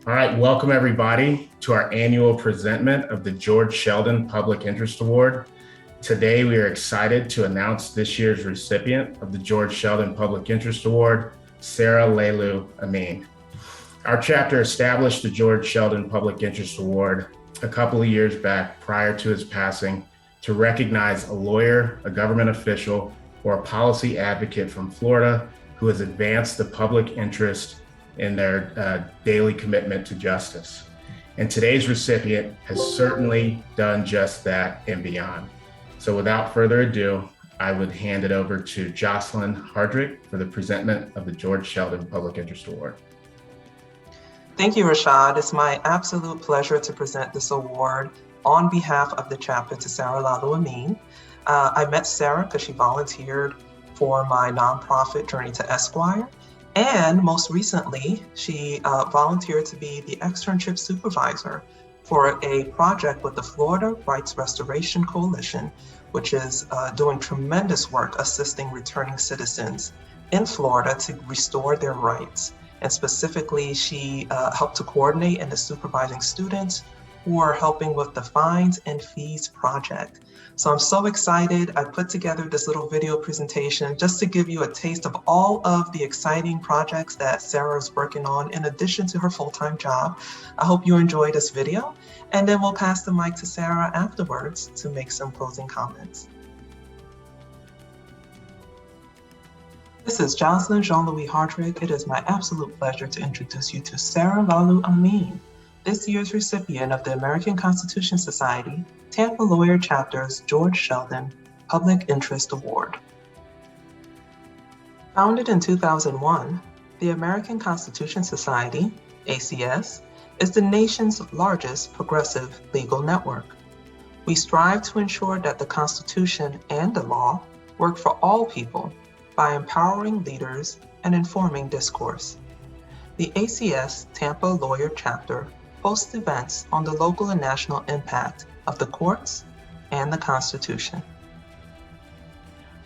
All right, welcome everybody to our annual presentment of the George Sheldon Public Interest Award. Today, we are excited to announce this year's recipient of the George Sheldon Public Interest Award, Sarah Lahlou-Amine. Our chapter established the George Sheldon Public Interest Award a couple of years back prior to his passing to recognize a lawyer, a government official, or a policy advocate from Florida who has advanced the public interest in their daily commitment to justice. And today's recipient has certainly done just that and beyond. So without further ado, I would hand it over to Jocelyn Headrick for the presentment of the George Sheldon Public Interest Award. Thank you, Rashad. It's my absolute pleasure to present this award on behalf of the chapter to Sarah Lahlou-Amine. I met Sarah because she volunteered for my nonprofit Journey to Esquire. And most recently, she volunteered to be the externship supervisor for a project with the Florida Rights Restoration Coalition, which is doing tremendous work assisting returning citizens in Florida to restore their rights. And specifically, she helped to coordinate and is supervising students who are helping with the Fines and Fees project. So I'm so excited. I put together this little video presentation just to give you a taste of all of the exciting projects that Sarah is working on in addition to her full-time job. I hope you enjoy this video, and then we'll pass the mic to Sarah afterwards to make some closing comments. This is Jocelyn Jean-Louis Headrick. It is my absolute pleasure to introduce you to Sarah Lahlou-Amine, this year's recipient of the American Constitution Society Tampa Lawyer Chapter's George Sheldon Public Interest Award. Founded in 2001, the American Constitution Society, ACS, is the nation's largest progressive legal network. We strive to ensure that the Constitution and the law work for all people by empowering leaders and informing discourse. The ACS Tampa Lawyer Chapter hosts events on the local and national impact of the courts and the Constitution.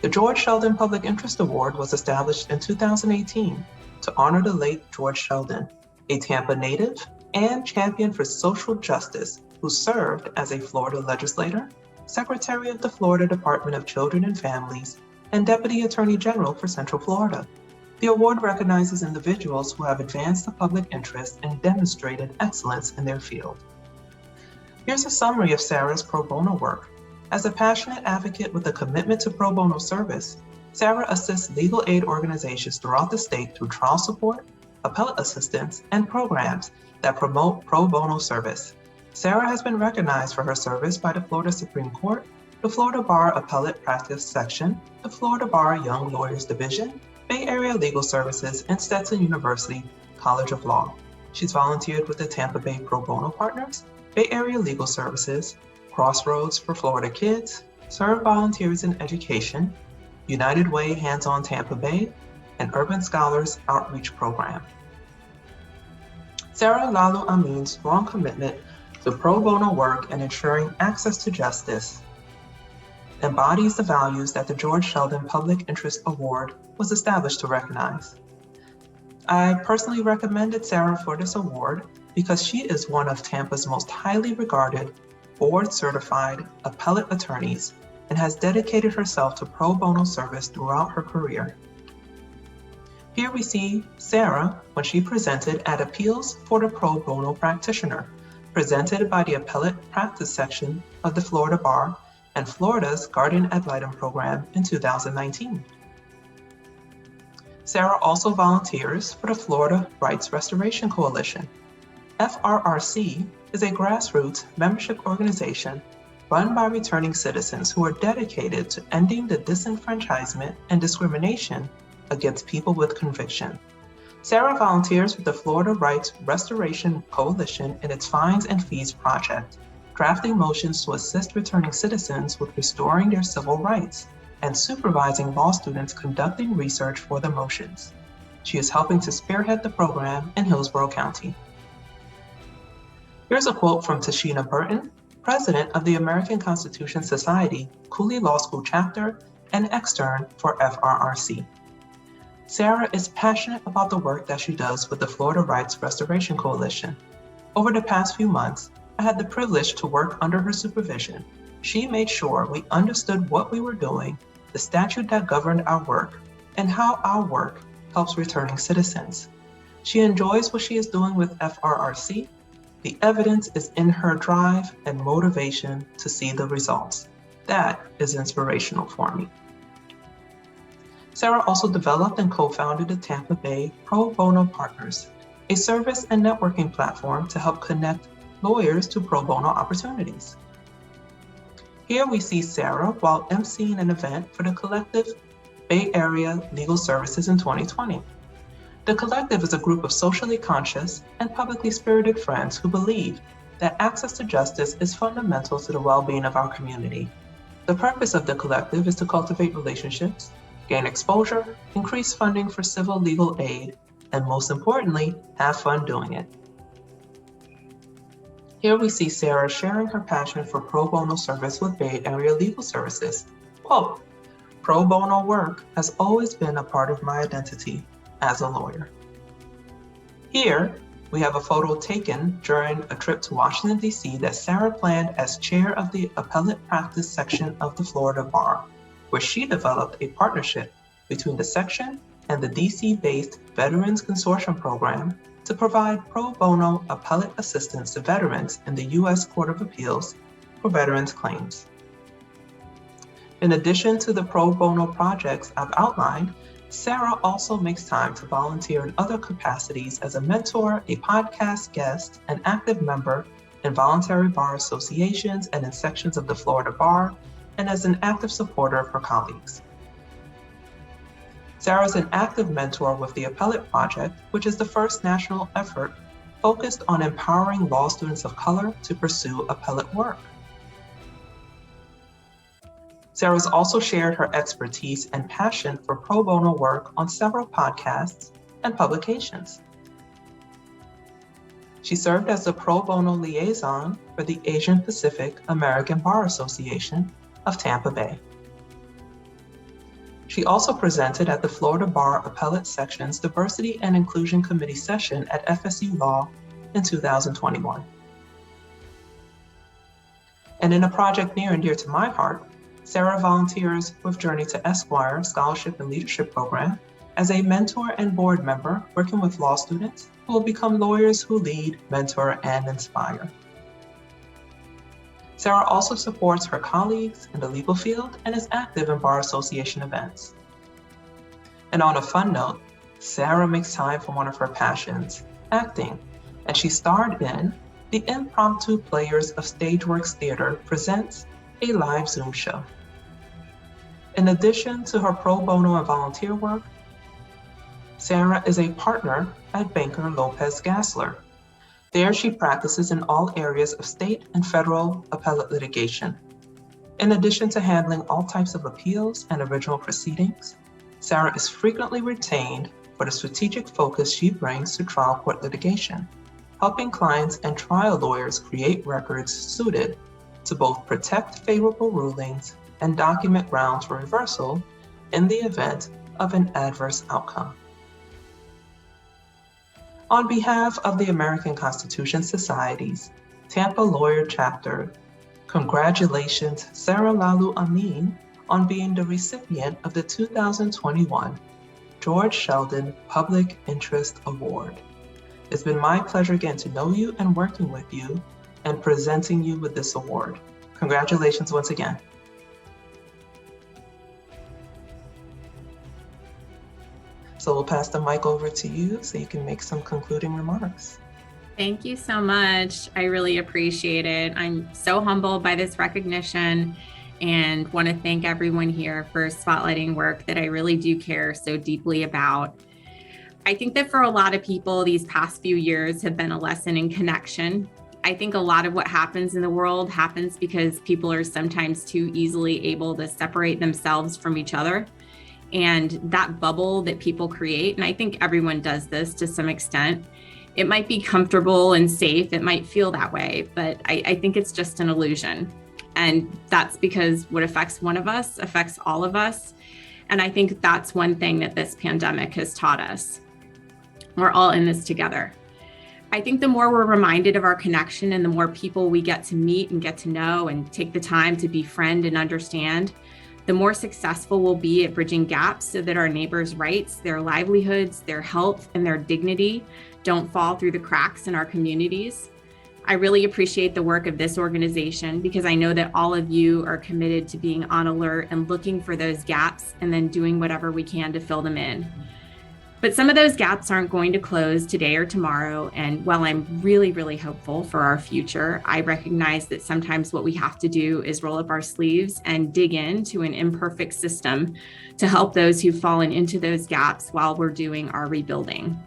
The George Sheldon Public Interest Award was established in 2018 to honor the late George Sheldon, a Tampa native and champion for social justice who served as a Florida legislator, Secretary of the Florida Department of Children and Families, and Deputy Attorney General for Central Florida. The award recognizes individuals who have advanced the public interest and demonstrated excellence in their field. Here's a summary of Sarah's pro bono work. As a passionate advocate with a commitment to pro bono service, Sarah assists legal aid organizations throughout the state through trial support, appellate assistance, and programs that promote pro bono service. Sarah has been recognized for her service by the Florida Supreme Court, the Florida Bar Appellate Practice Section, the Florida Bar Young Lawyers Division, Bay Area Legal Services, and Stetson University College of Law. She's volunteered with the Tampa Bay Pro Bono Partners, Bay Area Legal Services, Crossroads for Florida Kids, Serve Volunteers in Education, United Way Hands-On Tampa Bay, and Urban Scholars Outreach Program. Sarah Lahlou-Amine's strong commitment to pro bono work and ensuring access to justice embodies the values that the George Sheldon Public Interest Award was established to recognize. I personally recommended Sarah for this award because she is one of Tampa's most highly regarded, board-certified appellate attorneys and has dedicated herself to pro bono service throughout her career. Here we see Sarah when she presented at Appeals for the Pro Bono Practitioner, presented by the Appellate Practice Section of the Florida Bar and Florida's Guardian Ad Litem program in 2019. Sarah also volunteers for the Florida Rights Restoration Coalition. FRRC is a grassroots membership organization run by returning citizens who are dedicated to ending the disenfranchisement and discrimination against people with conviction. Sarah volunteers with the Florida Rights Restoration Coalition in its Fines and Fees project, drafting motions to assist returning citizens with restoring their civil rights and supervising law students conducting research for the motions. She is helping to spearhead the program in Hillsborough County. Here's a quote from Tashina Burton, President of the American Constitution Society, Cooley Law School Chapter, and extern for FRRC. Sarah is passionate about the work that she does with the Florida Rights Restoration Coalition. Over the past few months, I had the privilege to work under her supervision. She made sure we understood what we were doing, the statute that governed our work, and how our work helps returning citizens. She enjoys what she is doing with FRRC. The evidence is in her drive and motivation to see the results. That is inspirational for me. Sarah also developed and co-founded the Tampa Bay Pro Bono Partners, a service and networking platform to help connect lawyers to pro bono opportunities. Here we see Sarah while emceeing an event for the Collective Bay Area Legal Services in 2020. The Collective is a group of socially conscious and publicly spirited friends who believe that access to justice is fundamental to the well-being of our community. The purpose of the Collective is to cultivate relationships, gain exposure, increase funding for civil legal aid, and most importantly, have fun doing it. Here we see Sarah sharing her passion for pro bono service with Bay Area Legal Services. Quote, "Pro bono work has always been a part of my identity as a lawyer." Here, we have a photo taken during a trip to Washington, D.C. that Sarah planned as chair of the appellate practice section of the Florida Bar, where she developed a partnership between the section and the DC-based Veterans Consortium Program to provide pro bono appellate assistance to veterans in the U.S. Court of Appeals for veterans claims. In addition to the pro bono projects I've outlined, Sarah also makes time to volunteer in other capacities as a mentor, a podcast guest, an active member in voluntary bar associations and in sections of the Florida Bar, and as an active supporter of her colleagues. Sarah is an active mentor with the Appellate Project, which is the first national effort focused on empowering law students of color to pursue appellate work. Sarah has also shared her expertise and passion for pro bono work on several podcasts and publications. She served as the pro bono liaison for the Asian Pacific American Bar Association of Tampa Bay. She also presented at the Florida Bar Appellate Section's Diversity and Inclusion Committee session at FSU Law in 2021. And in a project near and dear to my heart, Sarah volunteers with Journey to Esquire Scholarship and Leadership Program as a mentor and board member working with law students who will become lawyers who lead, mentor, and inspire. Sarah also supports her colleagues in the legal field and is active in bar association events. And on a fun note, Sarah makes time for one of her passions, acting, and she starred in the Impromptu Players of Stageworks Theater presents a live Zoom show. In addition to her pro bono and volunteer work, Sarah is a partner at Banker Lopez Gassler. There she practices in all areas of state and federal appellate litigation. In addition to handling all types of appeals and original proceedings, Sarah is frequently retained for the strategic focus she brings to trial court litigation, helping clients and trial lawyers create records suited to both protect favorable rulings and document grounds for reversal in the event of an adverse outcome. On behalf of the American Constitution Society's Tampa Lawyer Chapter, congratulations Sarah Lahlou-Amine on being the recipient of the 2021 George Sheldon Public Interest Award. It's been my pleasure getting to know you and working with you and presenting you with this award. Congratulations once again. So we'll pass the mic over to you so you can make some concluding remarks. Thank you so much. I really appreciate it. I'm so humbled by this recognition and want to thank everyone here for spotlighting work that I really do care so deeply about. I think that for a lot of people, these past few years have been a lesson in connection. I think a lot of what happens in the world happens because people are sometimes too easily able to separate themselves from each other. And that bubble that people create, and I think everyone does this to some extent, it might be comfortable and safe, it might feel that way, but I think it's just an illusion. And that's because what affects one of us affects all of us. And I think that's one thing that this pandemic has taught us. We're all in this together. I think the more we're reminded of our connection and the more people we get to meet and get to know and take the time to befriend and understand, the more successful we'll be at bridging gaps so that our neighbors' rights, their livelihoods, their health, and their dignity don't fall through the cracks in our communities. I really appreciate the work of this organization because I know that all of you are committed to being on alert and looking for those gaps and then doing whatever we can to fill them in. But some of those gaps aren't going to close today or tomorrow. And while I'm really, really hopeful for our future, I recognize that sometimes what we have to do is roll up our sleeves and dig into an imperfect system to help those who've fallen into those gaps while we're doing our rebuilding.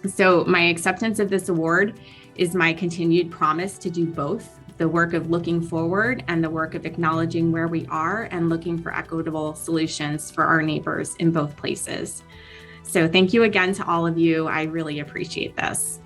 So my acceptance of this award is my continued promise to do both, the work of looking forward and the work of acknowledging where we are and looking for equitable solutions for our neighbors in both places. So thank you again to all of you. I really appreciate this.